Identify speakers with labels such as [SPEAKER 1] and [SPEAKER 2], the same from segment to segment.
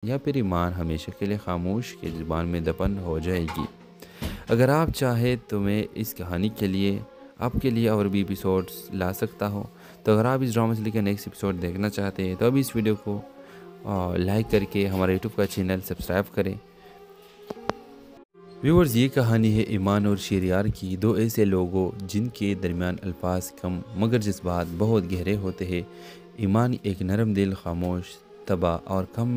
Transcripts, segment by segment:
[SPEAKER 1] یا پھر ایمان ہمیشہ کے لیے خاموش کی زبان میں دفن ہو جائے گی۔ اگر آپ چاہیں تو میں اس کہانی کے لیے آپ کے لیے اور بھی ایپیسوڈز لا سکتا ہوں۔ تو اگر آپ اس ڈرامہ سے لے کے نیکسٹ ایپیسوڈ دیکھنا چاہتے ہیں تو ابھی اس ویڈیو کو لائک کر کے ہمارے یوٹیوب کا چینل سبسکرائب کریں۔ ویورز، یہ کہانی ہے ایمان اور شہریار کی، دو ایسے لوگوں جن کے درمیان الفاظ کم مگر جذبات بہت گہرے ہوتے ہیں۔ ایمان ایک نرم دل، خاموش، تباہ اور کم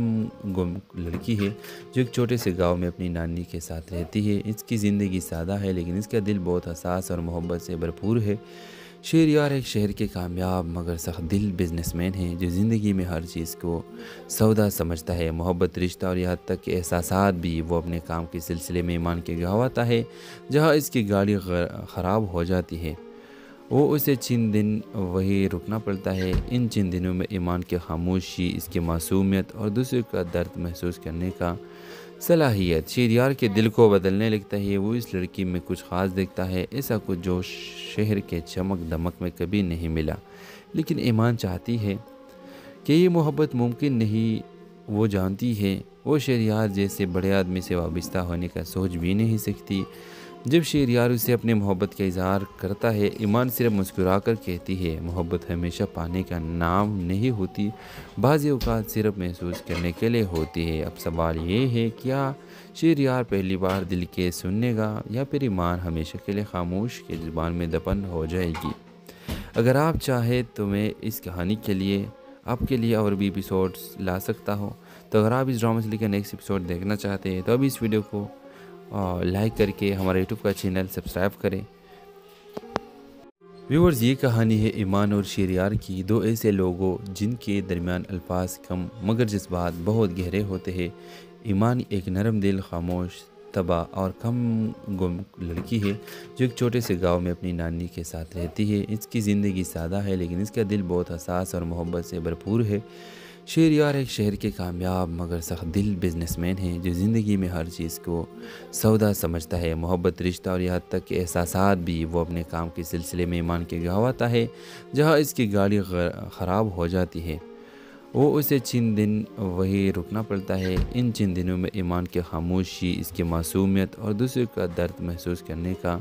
[SPEAKER 1] گم لڑکی ہے جو ایک چھوٹے سے گاؤں میں اپنی نانی کے ساتھ رہتی ہے۔ اس کی زندگی سادہ ہے لیکن اس کا دل بہت حساس اور محبت سے بھرپور ہے۔ شہریار ایک شہر کے کامیاب مگر سخت دل بزنس مین ہے جو زندگی میں ہر چیز کو سودا سمجھتا ہے، محبت، رشتہ اور یہاں تک کہ احساسات بھی۔ وہ اپنے کام کے سلسلے میں ایمان کے گاؤں آتا ہے جہاں اس کی گاڑی خراب ہو جاتی ہے۔ وہ اسے چند دن وہی رکنا پڑتا ہے۔ ان چند دنوں میں ایمان کی خاموشی، اس کی معصومیت اور دوسرے کا درد محسوس کرنے کا صلاحیت شہریار کے دل کو بدلنے لگتا ہے۔ وہ اس لڑکی میں کچھ خاص دیکھتا ہے، ایسا کچھ جو شہر کے چمک دمک میں کبھی نہیں ملا۔ لیکن ایمان چاہتی ہے کہ یہ محبت ممکن نہیں۔ وہ جانتی ہے وہ شہریار جیسے بڑے آدمی سے وابستہ ہونے کا سوچ بھی نہیں سکتی۔ جب شہریار اسے اپنے محبت کا اظہار کرتا ہے، ایمان صرف مسکرا کر کہتی ہے، محبت ہمیشہ پانے کا نام نہیں ہوتی، بعض اوقات صرف محسوس کرنے کے لیے ہوتی ہے۔ اب سوال یہ ہے، کیا شہریار پہلی بار دل کے سننے گا یا پھر ایمان ہمیشہ کے لیے خاموش کی زبان میں دفن ہو جائے گی؟ اگر آپ چاہیں تو میں اس کہانی کے لیے آپ کے لیے اور بھی ایپیسوڈز لا سکتا ہوں۔ تو اگر آپ اس ڈرامہ سے لے کے نیکسٹ ایپیسوڈ دیکھنا چاہتے ہیں تو ابھی اس ویڈیو کو لائک کر کے ہمارے یوٹیوب کا چینل سبسکرائب کریں۔ ویورز، یہ کہانی ہے ایمان اور شہریار کی، دو ایسے لوگوں جن کے درمیان الفاظ کم مگر جذبات بہت گہرے ہوتے ہیں۔ ایمان ایک نرم دل، خاموش، تباہ اور کم گم لڑکی ہے جو ایک چھوٹے سے گاؤں میں اپنی نانی کے ساتھ رہتی ہے۔ اس کی زندگی سادہ ہے لیکن اس کا دل بہت حساس اور محبت سے بھرپور ہے۔ شہریار ایک شہر کے کامیاب مگر سخت دل بزنس مین ہے جو زندگی میں ہر چیز کو سودا سمجھتا ہے، محبت، رشتہ اور یہاں تک کہ احساسات بھی۔ وہ اپنے کام کے سلسلے میں ایمان کے گاؤں آتا ہے جہاں اس کی گاڑی خراب ہو جاتی ہے۔ وہ اسے چند دن وہی رکنا پڑتا ہے۔ ان چند دنوں میں ایمان کی خاموشی، اس کی معصومیت اور دوسرے کا درد محسوس کرنے کا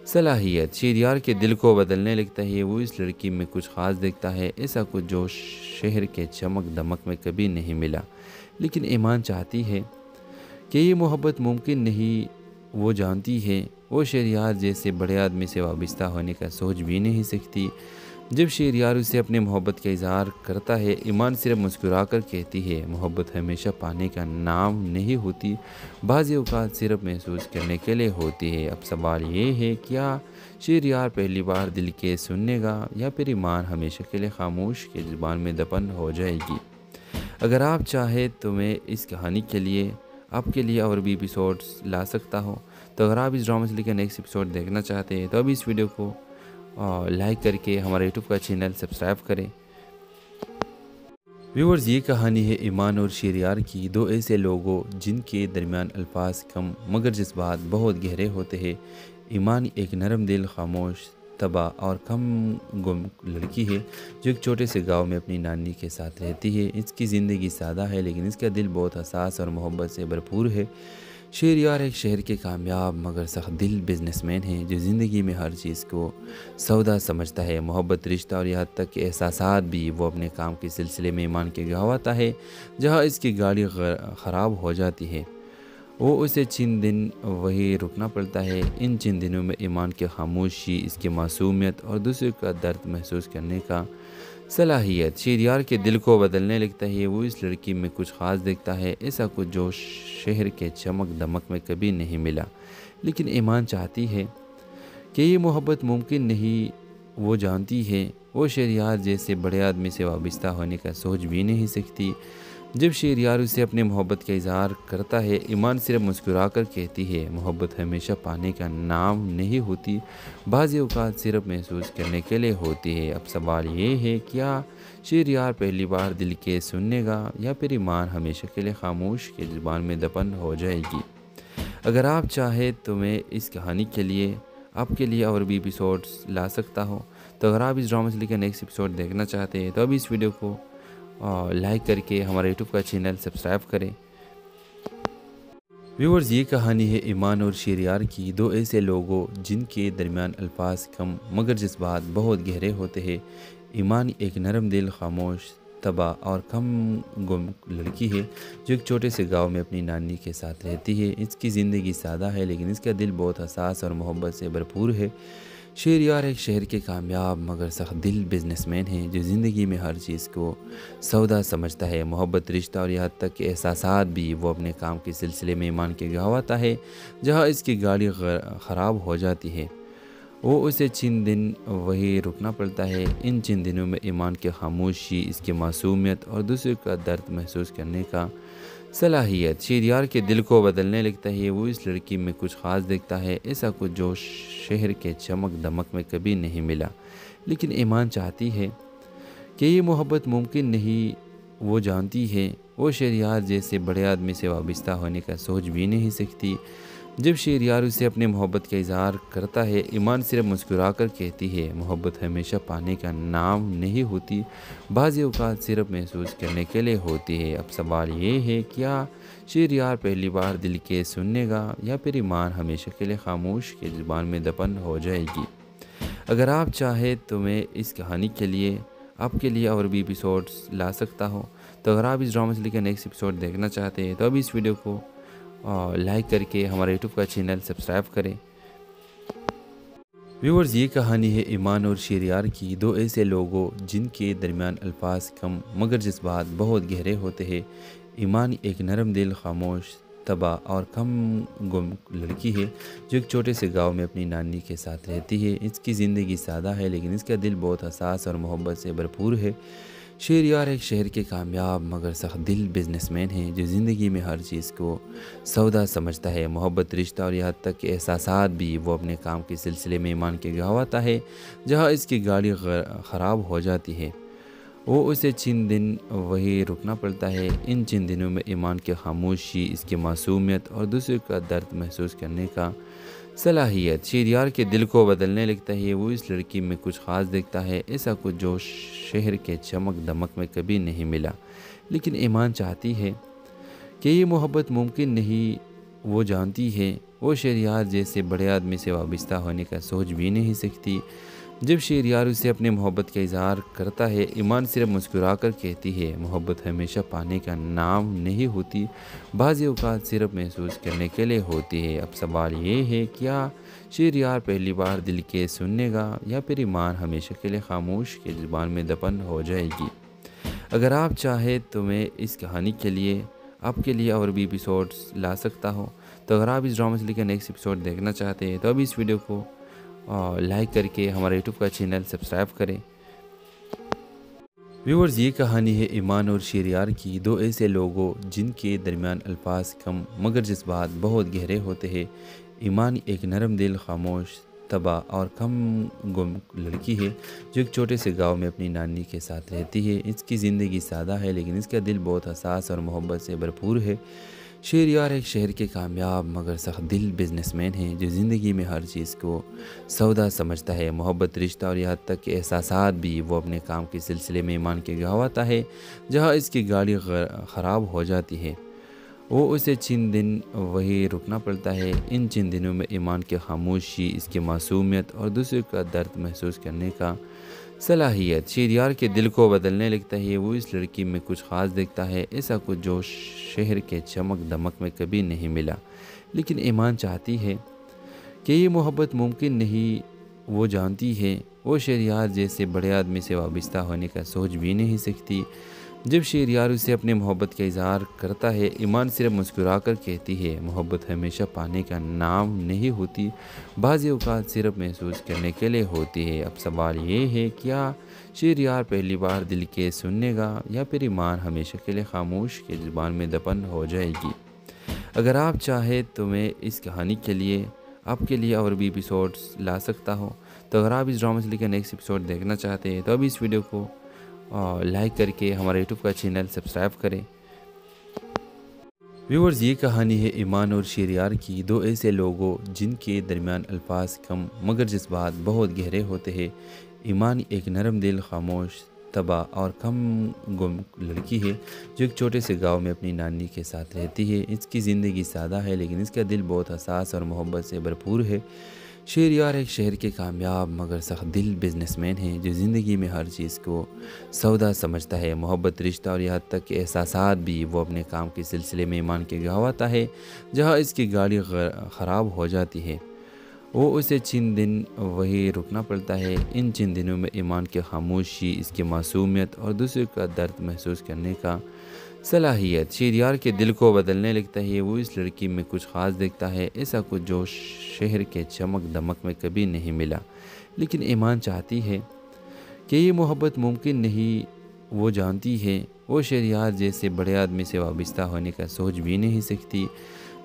[SPEAKER 1] صلاحیت شہریار کے دل کو بدلنے لگتا ہے۔ وہ اس لڑکی میں کچھ خاص دیکھتا ہے، ایسا کچھ جو شہر کے چمک دمک میں کبھی نہیں ملا۔ لیکن ایمان چاہتی ہے کہ یہ محبت ممکن نہیں۔ وہ جانتی ہے وہ شہریار جیسے بڑے آدمی سے وابستہ ہونے کا سوچ بھی نہیں سکتی۔ جب شہریار اسے اپنے محبت کا اظہار کرتا ہے، ایمان صرف مسکرا کر کہتی ہے، محبت ہمیشہ پانے کا نام نہیں ہوتی، بعض اوقات صرف محسوس کرنے کے لیے ہوتی ہے۔ اب سوال یہ ہے، کیا شہریار پہلی بار دل کے سننے گا یا پھر ایمان ہمیشہ کے لیے خاموش کی زبان میں دفن ہو جائے گی؟ اگر آپ چاہیں تو میں اس کہانی کے لیے آپ کے لیے اور بھی ایپیسوڈز لا سکتا ہوں۔ تو اگر آپ اس ڈرامہ سے لے کے نیکسٹ ایپیسوڈ دیکھنا چاہتے ہیں تو ابھی اس ویڈیو کو لائک کر کے ہمارے یوٹیوب کا چینل سبسکرائب کریں۔ ویورز، یہ کہانی ہے ایمان اور شہریار کی، دو ایسے لوگوں جن کے درمیان الفاظ کم مگر جذبات بہت گہرے ہوتے ہیں۔ ایمان ایک نرم دل، خاموش، تباہ اور کم گم لڑکی ہے جو ایک چھوٹے سے گاؤں میں اپنی نانی کے ساتھ رہتی ہے۔ اس کی زندگی سادہ ہے لیکن اس کا دل بہت حساس اور محبت سے بھرپور ہے۔ شہریار ایک شہر کے کامیاب مگر سخت دل بزنس مین ہے جو زندگی میں ہر چیز کو سودا سمجھتا ہے، محبت، رشتہ اور یہاں تک کہ احساسات بھی۔ وہ اپنے کام کے سلسلے میں ایمان کے گاؤں آتا ہے جہاں اس کی گاڑی خراب ہو جاتی ہے۔ وہ اسے چند دن وہی رکنا پڑتا ہے۔ ان چند دنوں میں ایمان کی خاموشی، اس کی معصومیت اور دوسرے کا درد محسوس کرنے کا صلاحیت شہریار کے دل کو بدلنے لگتا ہے۔ وہ اس لڑکی میں کچھ خاص دیکھتا ہے، ایسا کچھ جو شہر کے چمک دمک میں کبھی نہیں ملا۔ لیکن ایمان چاہتی ہے کہ یہ محبت ممکن نہیں۔ وہ جانتی ہے وہ شہریار جیسے بڑے آدمی سے وابستہ ہونے کا سوچ بھی نہیں سکتی۔ جب شہریار اسے اپنے محبت کا اظہار کرتا ہے، ایمان صرف مسکرا کر کہتی ہے، محبت ہمیشہ پانے کا نام نہیں ہوتی، بعض اوقات صرف محسوس کرنے کے لیے ہوتی ہے۔ اب سوال یہ ہے، کیا شہریار پہلی بار دل کے سننے گا یا پھر ایمان ہمیشہ کے لیے خاموش کی زبان میں دفن ہو جائے گی؟ اگر آپ چاہیں تو میں اس کہانی کے لیے آپ کے لیے اور بھی ایپیسوڈز لا سکتا ہوں۔ تو اگر آپ اس ڈرامہ سے لے کے نیکسٹ ایپیسوڈ دیکھنا چاہتے ہیں تو ابھی اس ویڈیو کو لائک کر کے ہمارا یوٹیوب کا چینل سبسکرائب کریں۔ ویورز، یہ کہانی ہے ایمان اور شہریار کی، دو ایسے لوگوں جن کے درمیان الفاظ کم مگر جذبات بہت گہرے ہوتے ہیں۔ ایمان ایک نرم دل، خاموش، طبع اور کم گم لڑکی ہے جو ایک چھوٹے سے گاؤں میں اپنی نانی کے ساتھ رہتی ہے۔ اس کی زندگی سادہ ہے لیکن اس کا دل بہت حساس اور محبت سے بھرپور ہے۔ شہریار ایک شہر کے کامیاب مگر سخت دل بزنس مین ہے جو زندگی میں ہر چیز کو سودا سمجھتا ہے، محبت، رشتہ اور یہاں تک کہ احساسات بھی۔ وہ اپنے کام کے سلسلے میں ایمان کے گاؤں آتا ہے جہاں اس کی گاڑی خراب ہو جاتی ہے۔ وہ اسے چند دن وہی رکنا پڑتا ہے۔ ان چند دنوں میں ایمان کی خاموشی، اس کی معصومیت اور دوسرے کا درد محسوس کرنے کا صلاحیت شہریار کے دل کو بدلنے لگتا ہے۔ وہ اس لڑکی میں کچھ خاص دیکھتا ہے، ایسا کچھ جو شہر کے چمک دمک میں کبھی نہیں ملا۔ لیکن ایمان چاہتی ہے کہ یہ محبت ممکن نہیں۔ وہ جانتی ہے وہ شہریار جیسے بڑے آدمی سے وابستہ ہونے کا سوچ بھی نہیں سکتی۔ جب شہریار اسے اپنے محبت کا اظہار کرتا ہے، ایمان صرف مسکرا کر کہتی ہے، محبت ہمیشہ پانے کا نام نہیں ہوتی، بعض اوقات صرف محسوس کرنے کے لیے ہوتی ہے۔ اب سوال یہ ہے، کیا شہریار پہلی بار دل کے سننے گا یا پھر ایمان ہمیشہ کے لیے خاموش کے زبان میں دفن ہو جائے گی؟ اگر آپ چاہیں تو میں اس کہانی کے لیے آپ کے لیے اور بھی ایپیسوڈز لا سکتا ہوں، تو اگر آپ اس ڈرامہ سے لے کر نیکسٹ ایپیسوڈ دیکھنا چاہتے ہیں تو اب اس ویڈیو کو لائک کر کے ہمارا یوٹیوب کا چینل سبسکرائب کریں۔ ویورز، یہ کہانی ہے ایمان اور شہریار کی، دو ایسے لوگوں جن کے درمیان الفاظ کم مگر جذبات بہت گہرے ہوتے ہیں۔ ایمان ایک نرم دل، خاموش، طبع اور کم گم لڑکی ہے جو ایک چھوٹے سے گاؤں میں اپنی نانی کے ساتھ رہتی ہے۔ اس کی زندگی سادہ ہے لیکن اس کا دل بہت حساس اور محبت سے بھرپور ہے۔ شہریار ایک شہر کے کامیاب مگر سخت دل بزنس مین ہے جو زندگی میں ہر چیز کو سودا سمجھتا ہے، محبت، رشتہ اور یہاں تک کہ احساسات بھی۔ وہ اپنے کام کے سلسلے میں ایمان کے گاؤں آتا ہے جہاں اس کی گاڑی خراب ہو جاتی ہے۔ وہ اسے چند دن وہی رکنا پڑتا ہے۔ ان چند دنوں میں ایمان کی خاموشی، اس کی معصومیت اور دوسرے کا درد محسوس کرنے کا صلاحیت شہریار کے دل کو بدلنے لگتا ہے۔ وہ اس لڑکی میں کچھ خاص دیکھتا ہے، ایسا کچھ جو شہر کے چمک دمک میں کبھی نہیں ملا۔ لیکن ایمان چاہتی ہے کہ یہ محبت ممکن نہیں۔ وہ جانتی ہے وہ شہریار جیسے بڑے آدمی سے وابستہ ہونے کا سوچ بھی نہیں سکتی۔ جب شہریار اسے اپنے محبت کا اظہار کرتا ہے، ایمان صرف مسکرا کر کہتی ہے، محبت ہمیشہ پانے کا نام نہیں ہوتی، بعض اوقات صرف محسوس کرنے کے لیے ہوتی ہے۔ اب سوال یہ ہے، کیا شہریار پہلی بار دل کے سننے گا یا پھر ایمان ہمیشہ کے لیے خاموش کے زبان میں دفن ہو جائے گی؟ اگر آپ چاہیں تو میں اس کہانی کے لیے آپ کے لیے اور بھی ایپیسوڈز لا سکتا ہوں، تو اگر آپ اس ڈرامہ سے لے کر نیکسٹ ایپیسوڈ دیکھنا چاہتے ہیں تو اب اس ویڈیو کو لائک کر کے ہمارا یوٹیوب کا چینل سبسکرائب کریں۔ ویورز، یہ کہانی ہے ایمان اور شہریار کی، دو ایسے لوگوں جن کے درمیان الفاظ کم مگر جذبات بہت گہرے ہوتے ہیں۔ ایمان ایک نرم دل، خاموش، طبع اور کم گم لڑکی ہے جو ایک چھوٹے سے گاؤں میں اپنی نانی کے ساتھ رہتی ہے۔ اس کی زندگی سادہ ہے لیکن اس کا دل بہت حساس اور محبت سے بھرپور ہے۔ شہریار ایک شہر کے کامیاب مگر سخت دل بزنس مین ہے جو زندگی میں ہر چیز کو سودا سمجھتا ہے، محبت، رشتہ اور یہاں تک کہ احساسات بھی۔ وہ اپنے کام کے سلسلے میں ایمان کے گاؤں آتا ہے جہاں اس کی گاڑی خراب ہو جاتی ہے۔ وہ اسے چند دن وہی رکنا پڑتا ہے۔ ان چند دنوں میں ایمان کی خاموشی، اس کی معصومیت اور دوسرے کا درد محسوس کرنے کا صلاحیت شہریار کے دل کو بدلنے لگتا ہے۔ وہ اس لڑکی میں کچھ خاص دیکھتا ہے، ایسا کچھ جو شہر کے چمک دمک میں کبھی نہیں ملا۔ لیکن ایمان چاہتی ہے کہ یہ محبت ممکن نہیں۔ وہ جانتی ہے وہ شہریار جیسے بڑے آدمی سے وابستہ ہونے کا سوچ بھی نہیں سکتی۔ جب شہریار اسے اپنے محبت کا اظہار کرتا ہے، ایمان صرف مسکرا کر کہتی ہے، محبت ہمیشہ پانے کا نام نہیں ہوتی، بعض اوقات صرف محسوس کرنے کے لیے ہوتی ہے۔ اب سوال یہ ہے، کیا شہریار پہلی بار دل کے سننے گا یا پھر ایمان ہمیشہ کے لیے خاموش کے زبان میں دفن ہو جائے گی؟ اگر آپ چاہیں تو میں اس کہانی کے لیے آپ کے لیے اور بھی ایپیسوڈز لا سکتا ہوں، تو اگر آپ اس ڈرامہ سے لے کر نیکسٹ ایپیسوڈ دیکھنا چاہتے ہیں تو اب اس ویڈیو کو لائک کر کے ہمارا یوٹیوب کا چینل سبسکرائب کریں۔ ویورز، یہ کہانی ہے ایمان اور شہریار کی، دو ایسے لوگوں جن کے درمیان الفاظ کم مگر جذبات بہت گہرے ہوتے ہیں۔ ایمان ایک نرم دل، خاموش، تباہ اور کم گم لڑکی ہے جو ایک چھوٹے سے گاؤں میں اپنی نانی کے ساتھ رہتی ہے۔ اس کی زندگی سادہ ہے لیکن اس کا دل بہت حساس اور محبت سے بھرپور ہے۔ شہریار ایک شہر کے کامیاب مگر سخت دل بزنس مین ہے جو زندگی میں ہر چیز کو سودا سمجھتا ہے، محبت، رشتہ اور یہاں تک کہ احساسات بھی۔ وہ اپنے کام کے سلسلے میں ایمان کے گھاتا ہے جہاں اس کی گاڑی خراب ہو جاتی ہے وہ اسے چند دن وہی رکنا پڑتا ہے۔ ان چند دنوں میں ایمان کی خاموشی، اس کی معصومیت اور دوسرے کا درد محسوس کرنے کا صلاحیت شہریار کے دل کو بدلنے لگتا ہے۔ وہ اس لڑکی میں کچھ خاص دیکھتا ہے، ایسا کچھ جو شہر کے چمک دمک میں کبھی نہیں ملا۔ لیکن ایمان چاہتی ہے کہ یہ محبت ممکن نہیں۔ وہ جانتی ہے وہ شہریار جیسے بڑے آدمی سے وابستہ ہونے کا سوچ بھی نہیں سکتی۔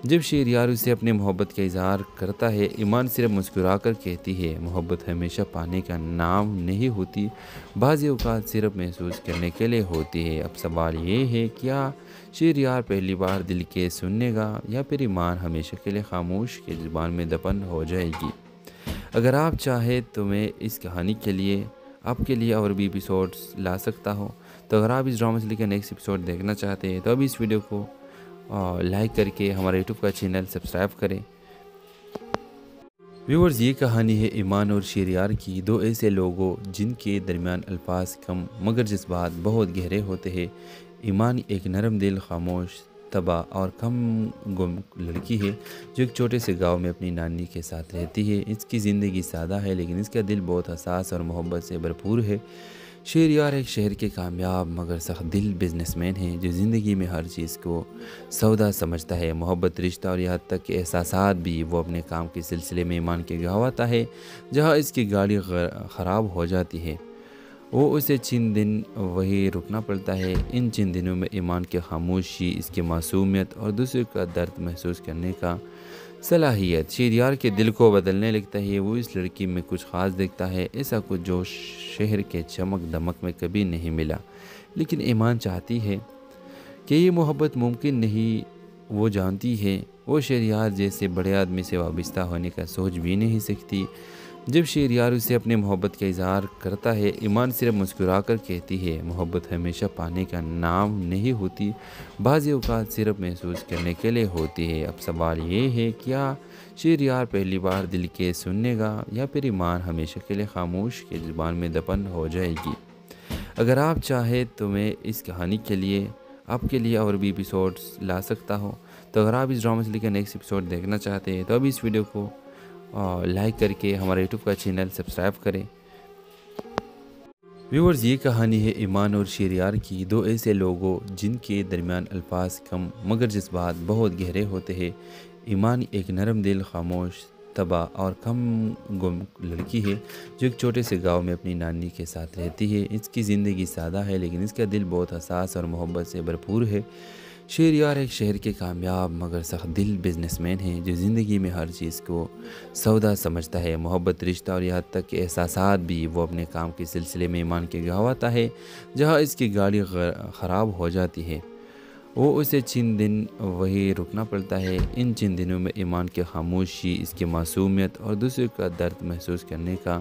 [SPEAKER 1] جب شہریار اسے اپنے محبت کا اظہار کرتا ہے ایمان صرف مسکرا کر کہتی ہے، محبت ہمیشہ پانے کا نام نہیں ہوتی، بعض اوقات صرف محسوس کرنے کے لیے ہوتی ہے۔ اب سوال یہ ہے کیا شہریار پہلی بار دل کے سننے گا یا پھر ایمان ہمیشہ کے لیے خاموش کے زبان میں دفن ہو جائے گی؟ اگر آپ چاہیں تو میں اس کہانی کے لیے آپ کے لیے اور بھی ایپیسوڈز لا سکتا ہوں، تو اگر آپ اس ڈرامہ سے لے کر نیکسٹ ایپیسوڈ دیکھنا چاہتے ہیں تو اب اس ویڈیو کو لائک کر کے ہمارے یوٹیوب کا چینل سبسکرائب کریں۔ ویورز، یہ کہانی ہے ایمان اور شہریار کی، دو ایسے لوگوں جن کے درمیان الفاظ کم مگر جذبات بہت گہرے ہوتے ہیں۔ ایمان ایک نرم دل، خاموش، تباہ اور کم گم لڑکی ہے جو ایک چھوٹے سے گاؤں میں اپنی نانی کے ساتھ رہتی ہے۔ اس کی زندگی سادہ ہے لیکن اس کا دل بہت حساس اور محبت سے بھرپور ہے۔ شہریار ایک شہر کے کامیاب مگر سخت دل بزنس مین ہے جو زندگی میں ہر چیز کو سودا سمجھتا ہے، محبت، رشتہ اور یہاں تک کہ احساسات بھی۔ وہ اپنے کام کے سلسلے میں ایمان کے گھاتا ہے جہاں اس کی گاڑی خراب ہو جاتی ہے وہ اسے چند دن وہی رکنا پڑتا ہے۔ ان چند دنوں میں ایمان کی خاموشی، اس کی معصومیت اور دوسرے کا درد محسوس کرنے کا صلاحیت شہریار کے دل کو بدلنے لگتا ہے۔ وہ اس لڑکی میں کچھ خاص دیکھتا ہے، ایسا کچھ جو شہر کے چمک دمک میں کبھی نہیں ملا۔ لیکن ایمان چاہتی ہے کہ یہ محبت ممکن نہیں۔ وہ جانتی ہے وہ شہریار جیسے بڑے آدمی سے وابستہ ہونے کا سوچ بھی نہیں سکتی۔ جب شہریار اسے اپنے محبت کا اظہار کرتا ہے ایمان صرف مسکرا کر کہتی ہے، محبت ہمیشہ پانے کا نام نہیں ہوتی، بعض اوقات صرف محسوس کرنے کے لیے ہوتی ہے۔ اب سوال یہ ہے کیا شہریار پہلی بار دل کے سننے گا یا پھر ایمان ہمیشہ کے لیے خاموش کے زبان میں دفن ہو جائے گی؟ اگر آپ چاہیں تو میں اس کہانی کے لیے آپ کے لیے اور بھی ایپیسوڈز لا سکتا ہوں، تو اگر آپ اس ڈرامہ سے لے کر نیکسٹ ایپیسوڈ دیکھنا چاہتے ہیں تو اب اس ویڈیو کو لائک کر کے ہمارے یوٹیوب کا چینل سبسکرائب کریں۔ ویورز، یہ کہانی ہے ایمان اور شہریار کی، دو ایسے لوگوں جن کے درمیان الفاظ کم مگر جذبات بہت گہرے ہوتے ہیں۔ ایمان ایک نرم دل، خاموش، تباہ اور کم گم لڑکی ہے جو ایک چھوٹے سے گاؤں میں اپنی نانی کے ساتھ رہتی ہے۔ اس کی زندگی سادہ ہے لیکن اس کا دل بہت حساس اور محبت سے بھرپور ہے۔ شہریار ایک شہر کے کامیاب مگر سخت دل بزنس مین ہے جو زندگی میں ہر چیز کو سودا سمجھتا ہے، محبت، رشتہ اور یہاں تک کہ احساسات بھی۔ وہ اپنے کام کے سلسلے میں ایمان کے گھاتا ہے جہاں اس کی گاڑی خراب ہو جاتی ہے وہ اسے چند دن وہی رکنا پڑتا ہے۔ ان چند دنوں میں ایمان کی خاموشی، اس کی معصومیت اور دوسرے کا درد محسوس کرنے کا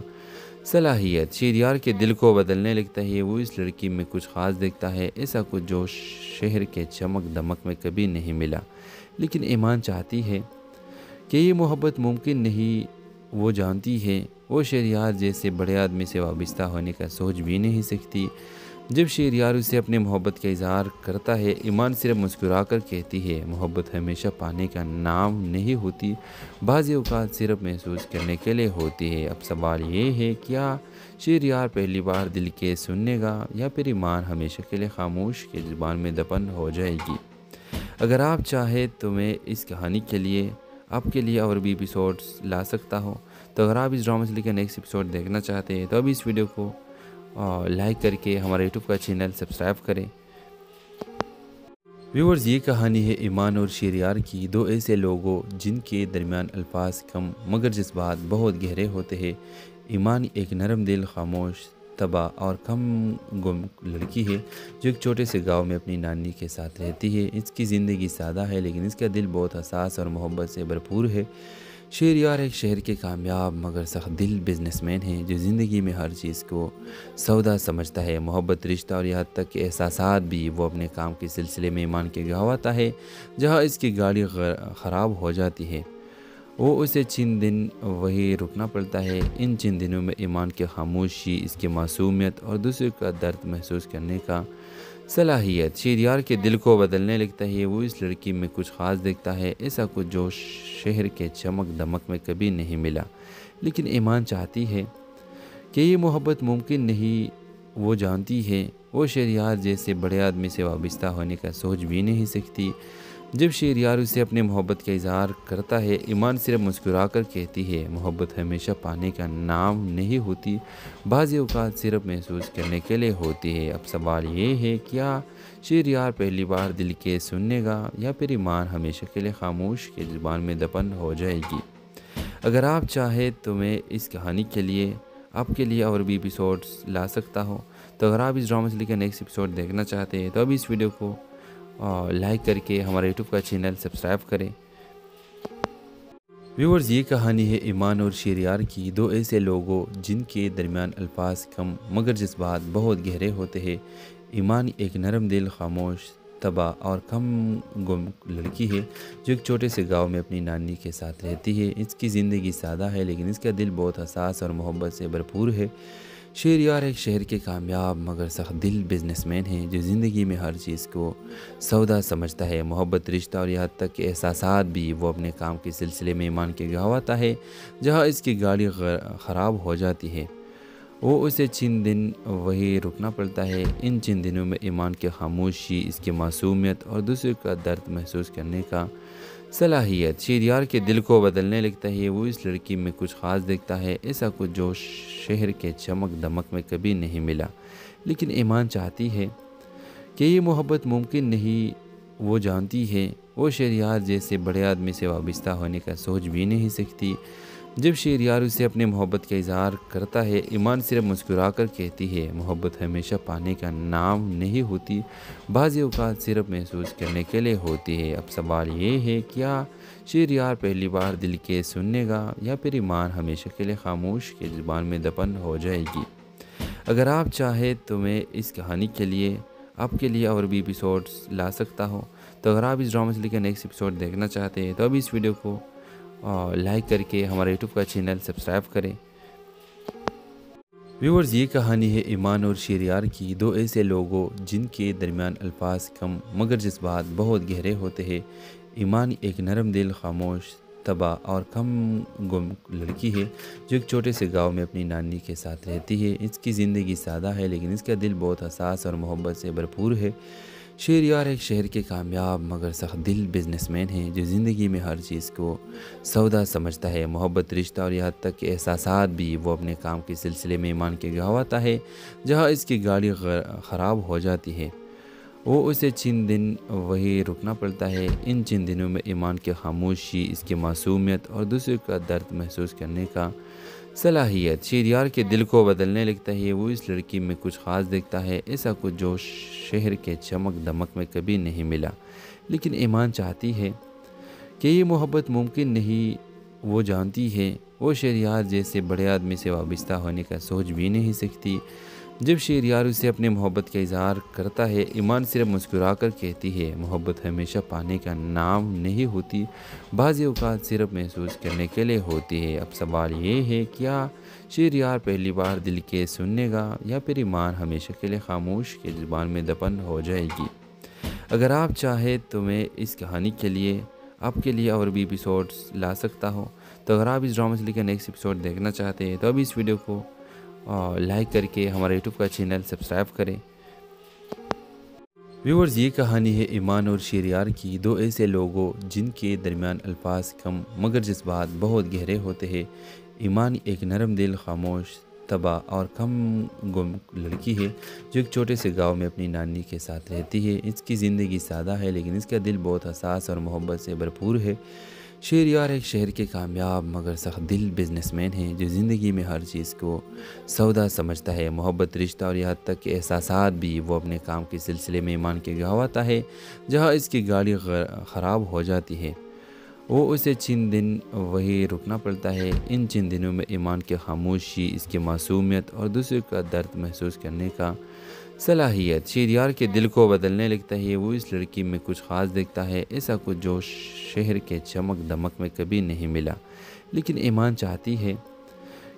[SPEAKER 1] صلاحیت شہریار کے دل کو بدلنے لگتا ہے۔ وہ اس لڑکی میں کچھ خاص دیکھتا ہے، ایسا کچھ جو شہر کے چمک دمک میں کبھی نہیں ملا۔ لیکن ایمان چاہتی ہے کہ یہ محبت ممکن نہیں۔ وہ جانتی ہے وہ شہریار جیسے بڑے آدمی سے وابستہ ہونے کا سوچ بھی نہیں سکتی۔ جب شہریار اسے اپنے محبت کا اظہار کرتا ہے ایمان صرف مسکرا کر کہتی ہے، محبت ہمیشہ پانے کا نام نہیں ہوتی، بعض اوقات صرف محسوس کرنے کے لیے ہوتی ہے۔ اب سوال یہ ہے کیا شہریار پہلی بار دل کے سننے گا یا پھر ایمان ہمیشہ کے لیے خاموش کے زبان میں دفن ہو جائے گی؟ اگر آپ چاہیں تو میں اس کہانی کے لیے آپ کے لیے اور بھی ایپیسوڈز لا سکتا ہوں، تو اگر آپ اس ڈرامہ سے لے کر نیکسٹ ایپیسوڈ دیکھنا چاہتے ہیں تو اب اس ویڈیو کو لائک کر کے ہمارے یوٹیوب کا چینل سبسکرائب کریں۔ ویورز، یہ کہانی ہے ایمان اور شہریار کی، دو ایسے لوگوں جن کے درمیان الفاظ کم مگر جذبات بہت گہرے ہوتے ہیں۔ ایمان ایک نرم دل، خاموش، تباہ اور کم گم لڑکی ہے جو ایک چھوٹے سے گاؤں میں اپنی نانی کے ساتھ رہتی ہے۔ اس کی زندگی سادہ ہے لیکن اس کا دل بہت حساس اور محبت سے بھرپور ہے۔ شہریار ایک شہر کے کامیاب مگر سخت دل بزنس مین ہیں جو زندگی میں ہر چیز کو سودا سمجھتا ہے۔ محبت، رشتہ اور یہاں تک کہ احساسات بھی وہ اپنے کام کے سلسلے میں ایمان کے گواتا ہے۔ جہاں اس کی گاڑی خراب ہو جاتی ہے وہ اسے چند دن وہی رکنا پڑتا ہے۔ ان چند دنوں میں ایمان کی خاموشی، اس کی معصومیت اور دوسرے کا درد محسوس کرنے کا صلاحیت شہریار کے دل کو بدلنے لگتا ہے۔ وہ اس لڑکی میں کچھ خاص دیکھتا ہے، ایسا کچھ جو شہر کے چمک دمک میں کبھی نہیں ملا۔ لیکن ایمان چاہتی ہے کہ یہ محبت ممکن نہیں، وہ جانتی ہے وہ شہریار جیسے بڑے آدمی سے وابستہ ہونے کا سوچ بھی نہیں سکتی۔ جب شہریار اسے اپنے محبت کا اظہار کرتا ہے، ایمان صرف مسکرا کر کہتی ہے، محبت ہمیشہ پانے کا نام نہیں ہوتی، بعض اوقات صرف محسوس کرنے کے لیے ہوتی ہے۔ اب سوال یہ ہے، کیا شہریار پہلی بار دل کے سننے گا یا پھر ایمان ہمیشہ کے لیے خاموش کے زبان میں دفن ہو جائے گی؟ اگر آپ چاہیں تو میں اس کہانی کے لیے آپ کے لیے اور بھی ایپیسوڈز لا سکتا ہوں، تو اگر آپ اس ڈرامہ سے لے کر نیکسٹ ایپیسوڈ دیکھنا چاہتے ہیں تو ابھی اس ویڈیو کو لائک کر کے ہمارے یوٹیوب کا چینل سبسکرائب کریں۔ ویورز، یہ کہانی ہے ایمان اور شہریار کی، دو ایسے لوگوں جن کے درمیان الفاظ کم مگر جذبات بہت گہرے ہوتے ہیں۔ ایمان ایک نرم دل، خاموش طبع اور کم گم لڑکی ہے جو ایک چھوٹے سے گاؤں میں اپنی نانی کے ساتھ رہتی ہے۔ اس کی زندگی سادہ ہے لیکن اس کا دل بہت حساس اور محبت سے بھرپور ہے۔ شہریار ایک شہر کے کامیاب مگر سخت دل بزنس مین ہیں جو زندگی میں ہر چیز کو سودا سمجھتا ہے۔ محبت، رشتہ اور یہاں تک کہ احساسات بھی وہ اپنے کام کے سلسلے میں ایمان کے گواتا ہے۔ جہاں اس کی گاڑی خراب ہو جاتی ہے وہ اسے چند دن وہی رکنا پڑتا ہے۔ ان چند دنوں میں ایمان کی خاموشی، اس کی معصومیت اور دوسرے کا درد محسوس کرنے کا صلاحیت شہریار کے دل کو بدلنے لگتا ہے۔ وہ اس لڑکی میں کچھ خاص دیکھتا ہے، ایسا کچھ جو شہر کے چمک دمک میں کبھی نہیں ملا۔ لیکن ایمان چاہتی ہے کہ یہ محبت ممکن نہیں، وہ جانتی ہے وہ شہریار جیسے بڑے آدمی سے وابستہ ہونے کا سوچ بھی نہیں سکتی۔ جب شہریار اسے اپنے محبت کا اظہار کرتا ہے، ایمان صرف مسکرا کر کہتی ہے، محبت ہمیشہ پانے کا نام نہیں ہوتی، بعض اوقات صرف محسوس کرنے کے لیے ہوتی ہے۔ اب سوال یہ ہے، کیا شہریار پہلی بار دل کے سننے گا یا پھر ایمان ہمیشہ کے لیے خاموش کے زبان میں دفن ہو جائے گی؟ اگر آپ چاہیں تو میں اس کہانی کے لیے آپ کے لیے اور بھی ایپیسوڈز لا سکتا ہوں، تو اگر آپ اس ڈرامہ سے لے کر نیکسٹ ایپیسوڈ دیکھنا چاہتے ہیں تو ابھی اس ویڈیو کو لائک کر کے ہمارے یوٹیوب کا چینل سبسکرائب کریں۔ ویورز، یہ کہانی ہے ایمان اور شہریار کی، دو ایسے لوگوں جن کے درمیان الفاظ کم مگر جذبات بہت گہرے ہوتے ہیں۔ ایمان ایک نرم دل، خاموش طبع اور کم گم لڑکی ہے جو ایک چھوٹے سے گاؤں میں اپنی نانی کے ساتھ رہتی ہے۔ اس کی زندگی سادہ ہے لیکن اس کا دل بہت حساس اور محبت سے بھرپور ہے۔ شہریار ایک شہر کے کامیاب مگر سخت دل بزنس مین ہیں جو زندگی میں ہر چیز کو سودا سمجھتا ہے۔ محبت، رشتہ اور یہاں تک کہ احساسات بھی وہ اپنے کام کے سلسلے میں ایمان کے گواتا ہے۔ جہاں اس کی گاڑی خراب ہو جاتی ہے وہ اسے چند دن وہی رکنا پڑتا ہے۔ ان چند دنوں میں ایمان کی خاموشی، اس کی معصومیت اور دوسرے کا درد محسوس کرنے کا صلاحیت شہریار کے دل کو بدلنے لگتا ہے۔ وہ اس لڑکی میں کچھ خاص دیکھتا ہے، ایسا کچھ جو شہر کے چمک دمک میں کبھی نہیں ملا۔ لیکن ایمان چاہتی ہے کہ یہ محبت ممکن نہیں، وہ جانتی ہے وہ شہریار جیسے بڑے آدمی سے وابستہ ہونے کا سوچ بھی نہیں سکتی۔ جب شہریار اسے اپنے محبت کا اظہار کرتا ہے، ایمان صرف مسکرا کر کہتی ہے، محبت ہمیشہ پانے کا نام نہیں ہوتی، بعض اوقات صرف محسوس کرنے کے لیے ہوتی ہے۔ اب سوال یہ ہے، کیا شہریار پہلی بار دل کے سننے گا یا پھر ایمان ہمیشہ کے لیے خاموش کے زبان میں دفن ہو جائے گی؟ اگر آپ چاہیں تو میں اس کہانی کے لیے آپ کے لیے اور بھی ایپیسوڈز لا سکتا ہوں، تو اگر آپ اس ڈرامہ سے لے کر نیکسٹ ایپیسوڈ دیکھنا چاہتے ہیں تو ابھی اس ویڈیو کو لائک کر کے ہمارے یوٹیوب کا چینل سبسکرائب کریں۔ ویورز، یہ کہانی ہے ایمان اور شہریار کی، دو ایسے لوگوں جن کے درمیان الفاظ کم مگر جذبات بہت گہرے ہوتے ہیں۔ ایمان ایک نرم دل، خاموش طبع اور کم گم لڑکی ہے جو ایک چھوٹے سے گاؤں میں اپنی نانی کے ساتھ رہتی ہے۔ اس کی زندگی سادہ ہے لیکن اس کا دل بہت حساس اور محبت سے بھرپور ہے۔ شہریار ایک شہر کے کامیاب مگر سخت دل بزنس مین ہیں جو زندگی میں ہر چیز کو سودا سمجھتا ہے۔ محبت، رشتہ اور یہاں تک کہ احساسات بھی وہ اپنے کام کے سلسلے میں ایمان کے گواتا ہے۔ جہاں اس کی گاڑی خراب ہو جاتی ہے وہ اسے چند دن وہی رکنا پڑتا ہے۔ ان چند دنوں میں ایمان کی خاموشی، اس کی معصومیت اور دوسرے کا درد محسوس کرنے کا صلاحیت شہریار کے دل کو بدلنے لگتا ہے۔ وہ اس لڑکی میں کچھ خاص دیکھتا ہے، ایسا کچھ جو شہر کے چمک دمک میں کبھی نہیں ملا۔ لیکن ایمان چاہتی ہے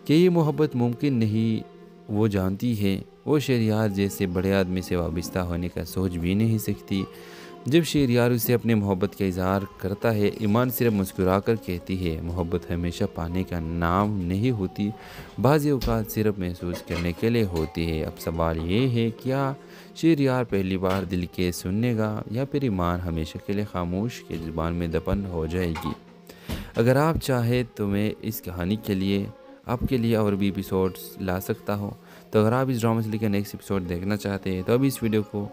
[SPEAKER 1] کہ یہ محبت ممکن نہیں۔ وہ جانتی ہے وہ شہریار جیسے بڑے آدمی سے وابستہ ہونے کا سوچ بھی نہیں سکتی۔ جب شہریار اسے اپنے محبت کا اظہار کرتا ہے، ایمان صرف مسکرا کر کہتی ہے، محبت ہمیشہ پانے کا نام نہیں ہوتی، بعض اوقات صرف محسوس کرنے کے لیے ہوتی ہے۔ اب سوال یہ ہے، کیا شہریار پہلی بار دل کے سننے گا یا پھر ایمان ہمیشہ کے لیے خاموش کی زبان میں دفن ہو جائے گی؟ اگر آپ چاہیں تو میں اس کہانی کے لیے آپ کے لیے اور بھی ایپیسوڈز لا سکتا ہوں۔ تو اگر آپ اس ڈرامہ سے لے کر نیکسٹ ایپیسوڈ دیکھنا چاہتے ہیں تو ابھی اس ویڈیو کو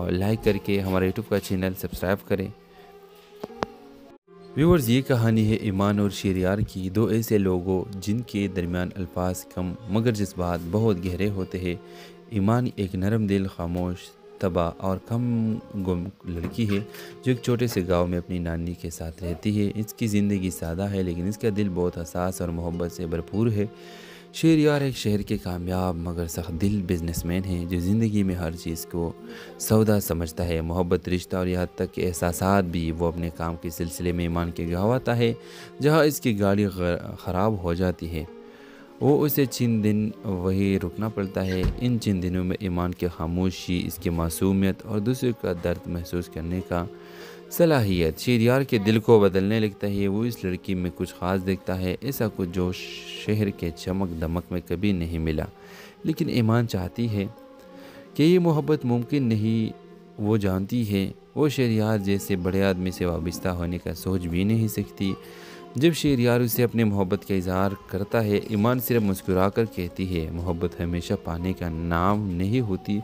[SPEAKER 1] لائک کر کے ہمارے یوٹیوب کا چینل سبسکرائب کریں۔ ویورز، یہ کہانی ہے ایمان اور شہریار کی، دو ایسے لوگوں جن کے درمیان الفاظ کم مگر جذبات بہت گہرے ہوتے ہیں۔ ایمان ایک نرم دل، خاموش طبع اور کم گم لڑکی ہے جو ایک چھوٹے سے گاؤں میں اپنی نانی کے ساتھ رہتی ہے۔ اس کی زندگی سادہ ہے لیکن اس کا دل بہت حساس اور محبت سے بھرپور ہے۔ شہریار ایک شہر کے کامیاب مگر سخت دل بزنس مین ہے جو زندگی میں ہر چیز کو سودا سمجھتا ہے، محبت، رشتہ اور یہاں تک کہ احساسات بھی۔ وہ اپنے کام کے سلسلے میں ایمان کے گاؤں آتا ہے جہاں اس کی گاڑی خراب ہو جاتی ہے۔ وہ اسے چند دن وہی رکنا پڑتا ہے۔ ان چند دنوں میں ایمان کی خاموشی، اس کی معصومیت اور دوسرے کا درد محسوس کرنے کا صلاحیت شہریار کے دل کو بدلنے لگتا ہے۔ وہ اس لڑکی میں کچھ خاص دیکھتا ہے، ایسا کچھ جو شہر کے چمک دمک میں کبھی نہیں ملا۔ لیکن ایمان چاہتی ہے کہ یہ محبت ممکن نہیں۔ وہ جانتی ہے وہ شہریار جیسے بڑے آدمی سے وابستہ ہونے کا سوچ بھی نہیں سکتی۔ جب شہریار اسے اپنے محبت کا اظہار کرتا ہے، ایمان صرف مسکرا کر کہتی ہے، محبت ہمیشہ پانے کا نام نہیں ہوتی،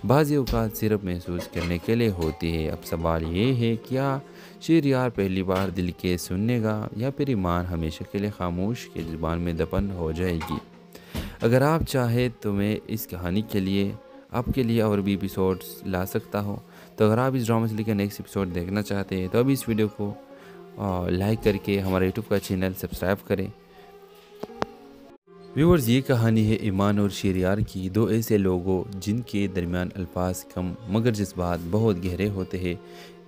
[SPEAKER 1] بعض اوقات صرف محسوس کرنے کے لیے ہوتی ہے۔ اب سوال یہ ہے، کیا شہریار پہلی بار دل کے سننے گا یا پھر ایمان ہمیشہ کے لیے خاموش کی زبان میں دفن ہو جائے گی؟ اگر آپ چاہیں تو میں اس کہانی کے لیے آپ کے لیے اور بھی ایپیسوڈز لا سکتا ہوں۔ تو اگر آپ اس ڈرامہ سے لے کر نیکسٹ ایپیسوڈ دیکھنا چاہتے ہیں تو ابھی اس ویڈیو کو لائک کر کے ہمارے یوٹیوب کا چینل سبسکرائب کریں۔ ویورز، یہ کہانی ہے ایمان اور شہریار کی، دو ایسے لوگوں جن کے درمیان الفاظ کم مگر جذبات بہت گہرے ہوتے ہیں۔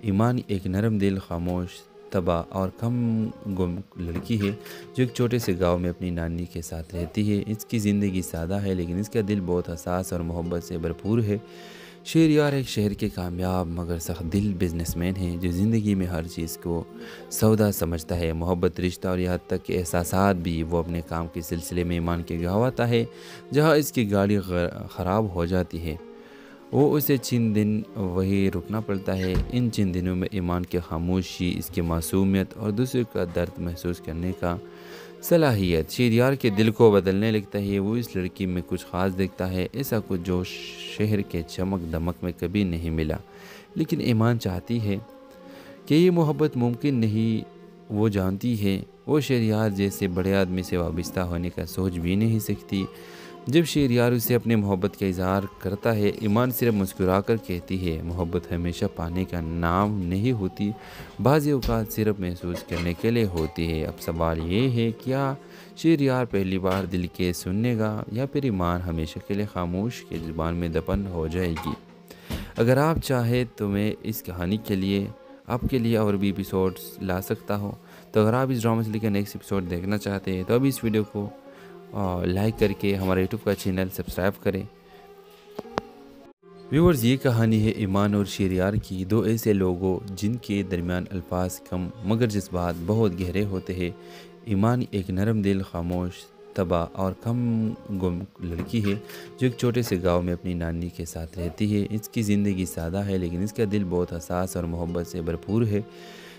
[SPEAKER 1] ایمان ایک نرم دل، خاموش طبع اور کم گم لڑکی ہے جو ایک چھوٹے سے گاؤں میں اپنی نانی کے ساتھ رہتی ہے۔ اس کی زندگی سادہ ہے لیکن اس کا دل بہت حساس اور محبت سے بھرپور ہے۔ شہریار ایک شہر کے کامیاب مگر سخت دل بزنس مین ہے جو زندگی میں ہر چیز کو سودا سمجھتا ہے، محبت، رشتہ اور یہاں تک کہ احساسات بھی۔ وہ اپنے کام کے سلسلے میں ایمان کے گاؤں آتا ہے جہاں اس کی گاڑی خراب ہو جاتی ہے۔ وہ اسے چند دن وہی رکنا پڑتا ہے۔ ان چند دنوں میں ایمان کی خاموشی، اس کی معصومیت اور دوسرے کا درد محسوس کرنے کا صلاحیت شہریار کے دل کو بدلنے لگتا ہے۔ وہ اس لڑکی میں کچھ خاص دیکھتا ہے، ایسا کچھ جو شہر کے چمک دمک میں کبھی نہیں ملا۔ لیکن ایمان چاہتی ہے کہ یہ محبت ممکن نہیں۔ وہ جانتی ہے وہ شہریار جیسے بڑے آدمی سے وابستہ ہونے کا سوچ بھی نہیں سکتی۔ جب شہریار اسے اپنے محبت کا اظہار کرتا ہے، ایمان صرف مسکرا کر کہتی ہے، محبت ہمیشہ پانے کا نام نہیں ہوتی، بعض اوقات صرف محسوس کرنے کے لیے ہوتی ہے۔ اب سوال یہ ہے، کیا شہریار پہلی بار دل کے سننے گا یا پھر ایمان ہمیشہ کے لیے خاموش کی زبان میں دفن ہو جائے گی؟ اگر آپ چاہیں تو میں اس کہانی کے لیے آپ کے لیے اور بھی ایپیسوڈز لا سکتا ہوں۔ تو اگر آپ اس ڈرامہ سے لے کر نیکسٹ ایپیسوڈ دیکھنا چاہتے ہیں تو ابھی اس ویڈیو کو لائک کر کے ہمارے یوٹیوب کا چینل سبسکرائب کریں۔ ویورز، یہ کہانی ہے ایمان اور شہریار کی، دو ایسے لوگوں جن کے درمیان الفاظ کم مگر جذبات بہت گہرے ہوتے ہیں۔ ایمان ایک نرم دل، خاموش طبع اور کم گم لڑکی ہے جو ایک چھوٹے سے گاؤں میں اپنی نانی کے ساتھ رہتی ہے۔ اس کی زندگی سادہ ہے لیکن اس کا دل بہت حساس اور محبت سے بھرپور ہے۔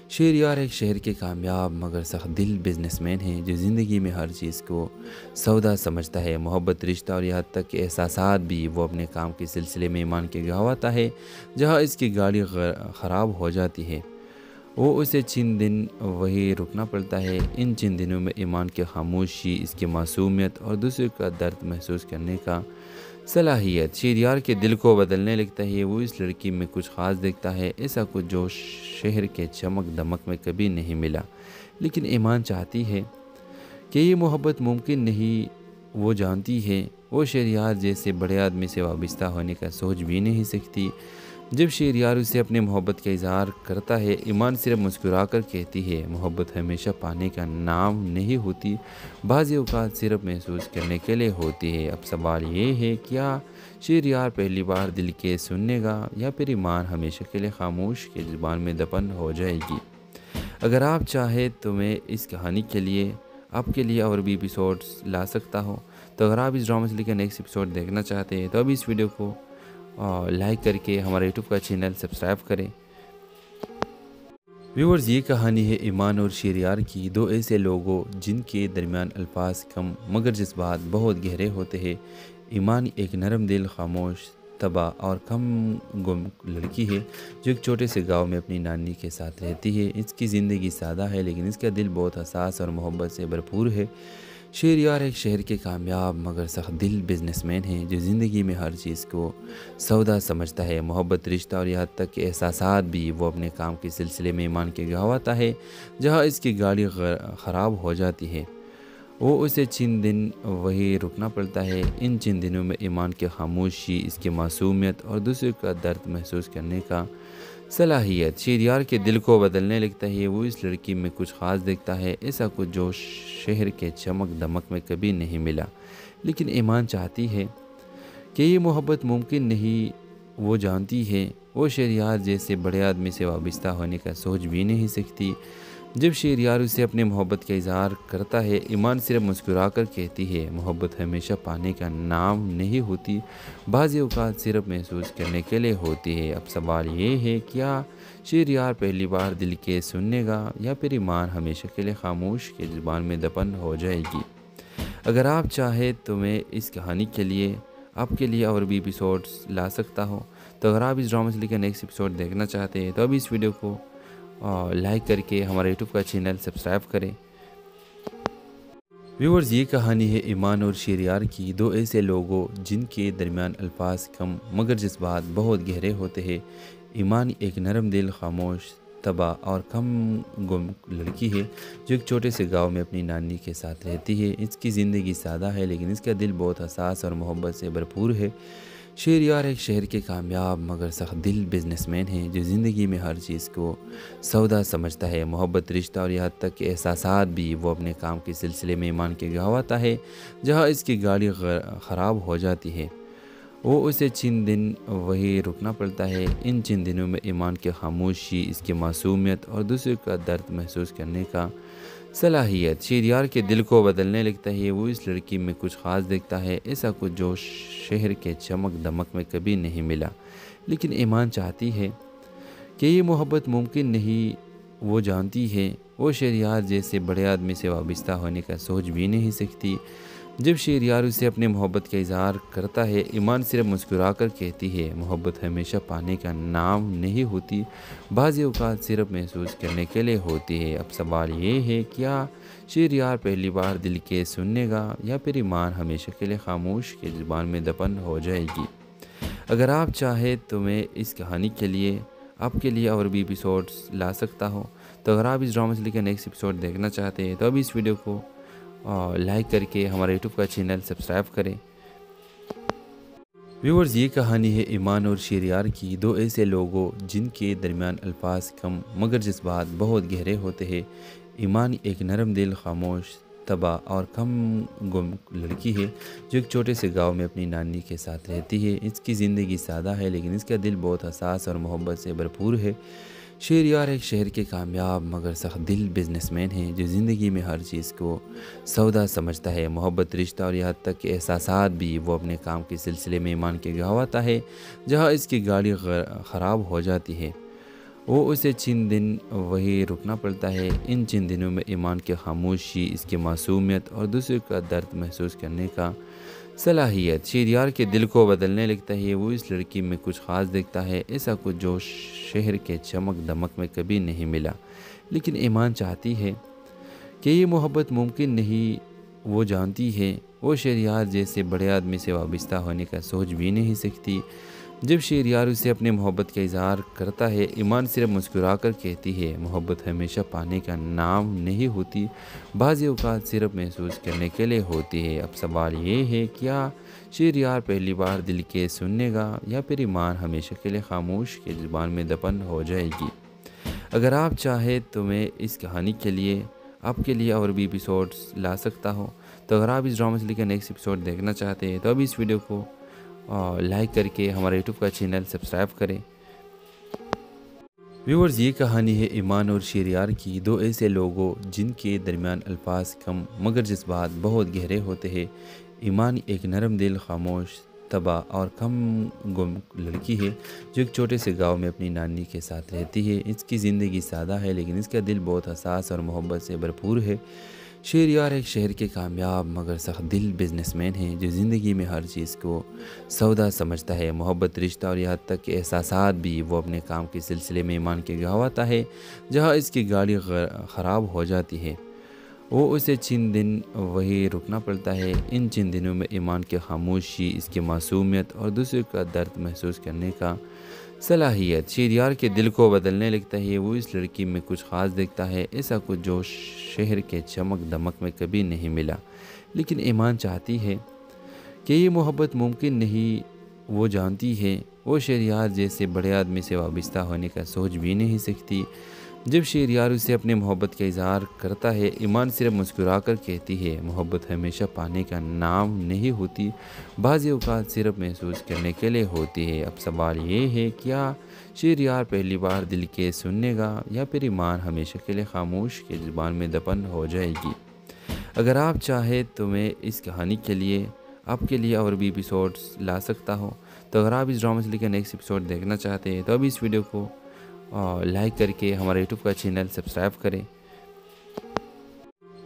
[SPEAKER 1] شہریار ایک شہر کے کامیاب مگر سخت دل بزنس مین ہے جو زندگی میں ہر چیز کو سودا سمجھتا ہے، محبت، رشتہ اور یہاں تک کہ احساسات بھی۔ وہ اپنے کام کے سلسلے میں ایمان کے گاؤں آتا ہے جہاں اس کی گاڑی خراب ہو جاتی ہے۔ وہ اسے چند دن وہی رکنا پڑتا ہے۔ ان چند دنوں میں ایمان کی خاموشی، اس کی معصومیت اور دوسرے کا درد محسوس کرنے کا صلاحیت شہریار کے دل کو بدلنے لگتا ہے، وہ اس لڑکی میں کچھ خاص دیکھتا ہے، ایسا کچھ جو شہر کے چمک دمک میں کبھی نہیں ملا۔ لیکن ایمان چاہتی ہے کہ یہ محبت ممکن نہیں، وہ جانتی ہے وہ شہریار جیسے بڑے آدمی سے وابستہ ہونے کا سوچ بھی نہیں سکتی۔ جب شہریار اسے اپنے محبت کا اظہار کرتا ہے، ایمان صرف مسکرا کر کہتی ہے، محبت ہمیشہ پانے کا نام نہیں ہوتی، بعض اوقات صرف محسوس کرنے کے لیے ہوتی ہے۔ اب سوال یہ ہے، کیا شہریار پہلی بار دل کے سننے گا یا پھر ایمان ہمیشہ کے لیے خاموش کی زبان میں دفن ہو جائے گی؟ اگر آپ چاہیں تو میں اس کہانی کے لیے آپ کے لیے اور بھی ایپیسوڈز لا سکتا ہوں، تو اگر آپ اس ڈرامہ سے لے کے نیکسٹ ایپیسوڈ دیکھنا چاہتے ہیں تو ابھی اس ویڈیو کو لائک کر کے ہمارا یوٹیوب کا چینل سبسکرائب کریں۔ ویورز، یہ کہانی ہے ایمان اور شہریار کی، دو ایسے لوگوں جن کے درمیان الفاظ کم مگر جذبات بہت گہرے ہوتے ہیں۔ ایمان ایک نرم دل، خاموش طبع اور کم گم لڑکی ہے جو ایک چھوٹے سے گاؤں میں اپنی نانی کے ساتھ رہتی ہے۔ اس کی زندگی سادہ ہے لیکن اس کا دل بہت حساس اور محبت سے بھرپور ہے۔ شہریار ایک شہر کے کامیاب مگر سخت دل بزنس مین ہے جو زندگی میں ہر چیز کو سودا سمجھتا ہے، محبت، رشتہ اور یہاں تک کہ احساسات بھی۔ وہ اپنے کام کے سلسلے میں ایمان کے گاؤں آتا ہے جہاں اس کی گاڑی خراب ہو جاتی ہے۔ وہ اسے چند دن وہی رکنا پڑتا ہے۔ ان چند دنوں میں ایمان کی خاموشی، اس کی معصومیت اور دوسرے کا درد محسوس کرنے کا صلاحیت شہریار کے دل کو بدلنے لگتا ہے۔ وہ اس لڑکی میں کچھ خاص دیکھتا ہے، ایسا کچھ جو شہر کے چمک دمک میں کبھی نہیں ملا۔ لیکن ایمان چاہتی ہے کہ یہ محبت ممکن نہیں، وہ جانتی ہے وہ شہریار جیسے بڑے آدمی سے وابستہ ہونے کا سوچ بھی نہیں سکتی۔ جب شہریار اسے اپنے محبت کا اظہار کرتا ہے، ایمان صرف مسکرا کر کہتی ہے، محبت ہمیشہ پانے کا نام نہیں ہوتی، بعض اوقات صرف محسوس کرنے کے لیے ہوتی ہے۔ اب سوال یہ ہے، کیا شہریار پہلی بار دل کے سننے گا یا پھر ایمان ہمیشہ کے لیے خاموش کی زبان میں دفن ہو جائے گی؟ اگر آپ چاہیں تو میں اس کہانی کے لیے آپ کے لیے اور بھی ایپیسوڈز لا سکتا ہوں، تو اگر آپ اس ڈرامہ سے لے کے نیکسٹ ایپیسوڈ دیکھنا چاہتے ہیں تو ابھی اس ویڈیو کو لائک کر کے ہمارا یوٹیوب کا چینل سبسکرائب کریں۔ ویورز، یہ کہانی ہے ایمان اور شہریار کی، دو ایسے لوگوں جن کے درمیان الفاظ کم مگر جذبات بہت گہرے ہوتے ہیں۔ ایمان ایک نرم دل، خاموش طبع اور کم گم لڑکی ہے جو ایک چھوٹے سے گاؤں میں اپنی نانی کے ساتھ رہتی ہے۔ اس کی زندگی سادہ ہے لیکن اس کا دل بہت حساس اور محبت سے بھرپور ہے۔ شہریار ایک شہر کے کامیاب مگر سخت دل بزنس مین ہے جو زندگی میں ہر چیز کو سودا سمجھتا ہے، محبت، رشتہ اور یہاں تک کہ احساسات بھی۔ وہ اپنے کام کے سلسلے میں ایمان کے گاؤں آتا ہے جہاں اس کی گاڑی خراب ہو جاتی ہے۔ وہ اسے چند دن وہی رکنا پڑتا ہے۔ ان چند دنوں میں ایمان کی خاموشی، اس کی معصومیت اور دوسرے کا درد محسوس کرنے کا صلاحیت شہریار کے دل کو بدلنے لگتا ہے۔ وہ اس لڑکی میں کچھ خاص دیکھتا ہے، ایسا کچھ جو شہر کے چمک دمک میں کبھی نہیں ملا۔ لیکن ایمان چاہتی ہے کہ یہ محبت ممکن نہیں، وہ جانتی ہے وہ شہریار جیسے بڑے آدمی سے وابستہ ہونے کا سوچ بھی نہیں سکتی۔ جب شہریار اسے اپنے محبت کا اظہار کرتا ہے، ایمان صرف مسکرا کر کہتی ہے، محبت ہمیشہ پانے کا نام نہیں ہوتی، بعض اوقات صرف محسوس کرنے کے لیے ہوتی ہے۔ اب سوال یہ ہے، کیا شہریار پہلی بار دل کے سننے گا یا پھر ایمان ہمیشہ کے لیے خاموش کی زبان میں دفن ہو جائے گی؟ اگر آپ چاہیں تو میں اس کہانی کے لیے آپ کے لیے اور بھی ایپیسوڈز لا سکتا ہوں، تو اگر آپ اس ڈرامہ سے لے کے نیکسٹ ایپیسوڈ دیکھنا چاہتے ہیں تو ابھی اس ویڈیو کو لائک کر کے ہمارا یوٹیوب کا چینل سبسکرائب کریں۔ ویورز، یہ کہانی ہے ایمان اور شہریار کی، دو ایسے لوگوں جن کے درمیان الفاظ کم مگر جذبات بہت گہرے ہوتے ہیں۔ ایمان ایک نرم دل، خاموش طبع اور کم گم لڑکی ہے جو ایک چھوٹے سے گاؤں میں اپنی نانی کے ساتھ رہتی ہے۔ اس کی زندگی سادہ ہے لیکن اس کا دل بہت حساس اور محبت سے بھرپور ہے۔ شہریار ایک شہر کے کامیاب مگر سخت دل بزنس مین ہے جو زندگی میں ہر چیز کو سودا سمجھتا ہے، محبت، رشتہ اور یہاں تک کہ احساسات بھی۔ وہ اپنے کام کے سلسلے میں ایمان کے گاؤں آتا ہے جہاں اس کی گاڑی خراب ہو جاتی ہے۔ وہ اسے چند دن وہی رکنا پڑتا ہے۔ ان چند دنوں میں ایمان کی خاموشی، اس کی معصومیت اور دوسرے کا درد محسوس کرنے کا صلاحیت شہریار کے دل کو بدلنے لگتا ہے۔ وہ اس لڑکی میں کچھ خاص دیکھتا ہے، ایسا کچھ جو شہر کے چمک دمک میں کبھی نہیں ملا۔ لیکن ایمان چاہتی ہے کہ یہ محبت ممکن نہیں، وہ جانتی ہے وہ شہریار جیسے بڑے آدمی سے وابستہ ہونے کا سوچ بھی نہیں سکتی۔ جب شہریار اسے اپنے محبت کا اظہار کرتا ہے، ایمان صرف مسکرا کر کہتی ہے، محبت ہمیشہ پانے کا نام نہیں ہوتی، بعض اوقات صرف محسوس کرنے کے لیے ہوتی ہے۔ اب سوال یہ ہے، کیا شہریار پہلی بار دل کے سننے گا یا پھر ایمان ہمیشہ کے لیے خاموش کی زبان میں دفن ہو جائے گی؟ اگر آپ چاہیں تو میں اس کہانی کے لیے آپ کے لیے اور بھی ایپیسوڈز لا سکتا ہوں۔ تو اگر آپ اس ڈرامہ سے لے کر نیکسٹ ایپیسوڈ دیکھنا چاہتے ہیں تو ابھی اس ویڈیو کو لائک کر کے ہمارے یوٹیوب کا چینل سبسکرائب کریں۔ ویورز، یہ کہانی ہے ایمان اور شہریار کی، دو ایسے لوگوں جن کے درمیان الفاظ کم مگر جذبات بہت گہرے ہوتے ہیں۔ ایمان ایک نرم دل، خاموش طبع اور کم گم لڑکی ہے جو ایک چھوٹے سے گاؤں میں اپنی نانی کے ساتھ رہتی ہے۔ اس کی زندگی سادہ ہے لیکن اس کا دل بہت حساس اور محبت سے بھرپور ہے۔ شہریار ایک شہر کے کامیاب مگر سخت دل بزنس مین ہے جو زندگی میں ہر چیز کو سودا سمجھتا ہے، محبت، رشتہ اور یہاں تک کہ احساسات بھی۔ وہ اپنے کام کے سلسلے میں ایمان کے گاؤں آتا ہے جہاں اس کی گاڑی خراب ہو جاتی ہے۔ وہ اسے چند دن وہی رکنا پڑتا ہے۔ ان چند دنوں میں ایمان کی خاموشی، اس کی معصومیت اور دوسرے کا درد محسوس کرنے کا صلاحیت شہریار کے دل کو بدلنے لگتا ہے۔ وہ اس لڑکی میں کچھ خاص دیکھتا ہے، ایسا کچھ جو شہر کے چمک دمک میں کبھی نہیں ملا۔ لیکن ایمان چاہتی ہے کہ یہ محبت ممکن نہیں۔ وہ جانتی ہے وہ شہریار جیسے بڑے آدمی سے وابستہ ہونے کا سوچ بھی نہیں سکتی۔ جب شہریار اسے اپنے محبت کا اظہار کرتا ہے، ایمان صرف مسکرا کر کہتی ہے، محبت ہمیشہ پانے کا نام نہیں ہوتی، بعض اوقات صرف محسوس کرنے کے لیے ہوتی ہے۔ اب سوال یہ ہے، کیا شہریار پہلی بار دل کے سننے گا یا پھر ایمان ہمیشہ کے لیے خاموش کی زبان میں دفن ہو جائے گی؟ اگر آپ چاہیں تو میں اس کہانی کے لیے آپ کے لیے اور بھی ایپیسوڈز لا سکتا ہوں۔ تو اگر آپ اس ڈرامہ سے لے کر نیکسٹ ایپیسوڈ دیکھنا چاہتے ہیں تو ابھی اس ویڈیو کو لائک کر کے ہمارے یوٹیوب کا چینل سبسکرائب کریں۔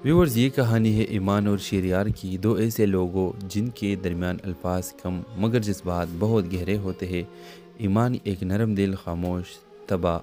[SPEAKER 1] ویورز، یہ کہانی ہے ایمان اور شہریار کی، دو ایسے لوگوں جن کے درمیان الفاظ کم مگر جذبات بہت گہرے ہوتے ہیں۔ ایمان ایک نرم دل، خاموش طبع